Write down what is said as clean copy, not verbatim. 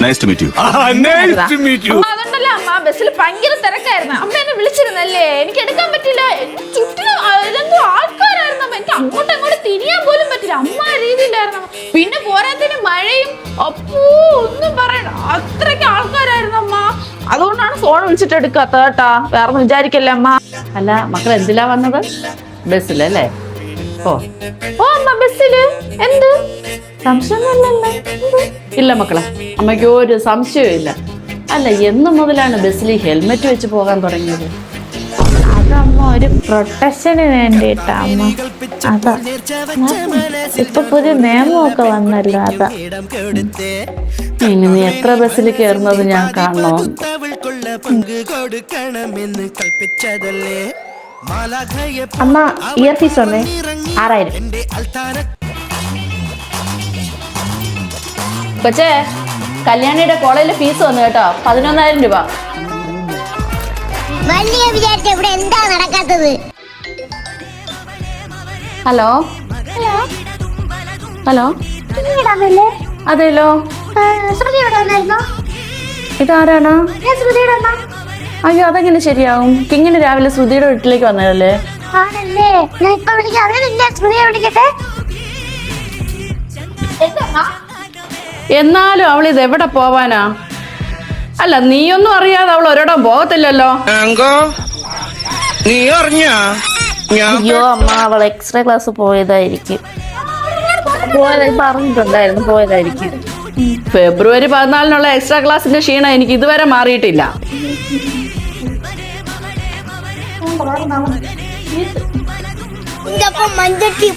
Nice to meet you. അതുകൊണ്ടല്ല അമ്മ ബസ്സിൽ ഭയങ്കര തിരക്കായിരുന്നു. അമ്മ എന്നെ വിളിച്ചിരുന്നല്ലേ, എനിക്ക് എടുക്കാൻ പറ്റില്ല. ചുറ്റിനും എന്തോ ആൾക്കാരായിരുന്നു അമ്മ. എനിക്ക് അങ്ങോട്ടും അങ്ങോട്ട് തിരിയാൻ പോലും പറ്റില്ല. അമ്മ രീതിയിലായിരുന്നു അമ്മ. പിന്നെ പോരാത്തിന് മഴയും അപ്പൂ ഒന്നും പറയണ്ട, അത്രയ്ക്ക് ആൾക്കാരായിരുന്നു അമ്മ. അതുകൊണ്ടാണ് ഫോൺ വിളിച്ചിട്ട് എടുക്കാത്ത കേട്ടാ, വേറെ ഒന്നും വിചാരിക്കല്ലേ അമ്മ. അല്ല മക്കൾ എന്തിലാ വന്നത്? ബസ്സിലല്ലേ? ഓ ഓ അമ്മ ബസ്സില് എന്ത് സംശയമൊന്നുമല്ലല്ലോ. ഇല്ല മക്കളെ, അമ്മയ്ക്ക് ഒരു സംശയവും ഇല്ല. അല്ല, എന്ന് മുതലാണ് ബസ്സിൽ ഹെൽമെറ്റ് വെച്ച് പോകാൻ തുടങ്ങിയത്? അതമ്മ ഒരു പ്രൊട്ടക്ഷന് വേണ്ടിയിട്ടാ അമ്മ. അതാ ഇപ്പൊ പുതിയ നിയമമൊക്കെ വന്നല്ലോ, അതാ. ഇനി നീ എത്ര ബസ്സിൽ കയറുന്നത് ഞാൻ കാണണോ? അമ്മ ഇയർ ഫീസ് വന്നേ 6000. കൊച്ചേ, കല്യാണിയുടെ കോളേജിലെ ഫീസ് വന്നു കേട്ടോ, 11,000 രൂപ. വലിയ വിചാരിച്ച ഇവിടെ എന്താ നടക്കാത്തത്? ഹലോ ഹലോ, അതെല്ലോ. ഇതാരാണ്? അയ്യോ, അതെങ്ങനെ ശരിയാവും? കിങ്ങിന് രാവിലെ ശ്രുതിയുടെ വീട്ടിലേക്ക് വന്നതല്ലേ? ആണല്ലേ, ഞാൻ ഇപ്പൊ വിളിക്കാം. അവനെ സ്മൃതിയെ വിളിക്കട്ടെ. എന്നാലും അവൾ ഇത് എവിടെ പോവാനാ? അല്ല, നീയൊന്നും അറിയാതെ അവൾ ഒരിടം പോകത്തില്ലല്ലോ. അയ്യോ അമ്മ, അവൾ എക്സ്ട്രാ ക്ലാസ് പോയതായിരിക്കും. പറഞ്ഞിട്ടുണ്ടായിരുന്നു, പോയതായിരിക്കും. ഫെബ്രുവരി 14 എക്സ്ട്രാ ക്ലാസിന്റെ ക്ഷീണം എനിക്ക് ഇതുവരെ മാറിയിട്ടില്ല. ഇതപ്പം മഞ്ചട്ടി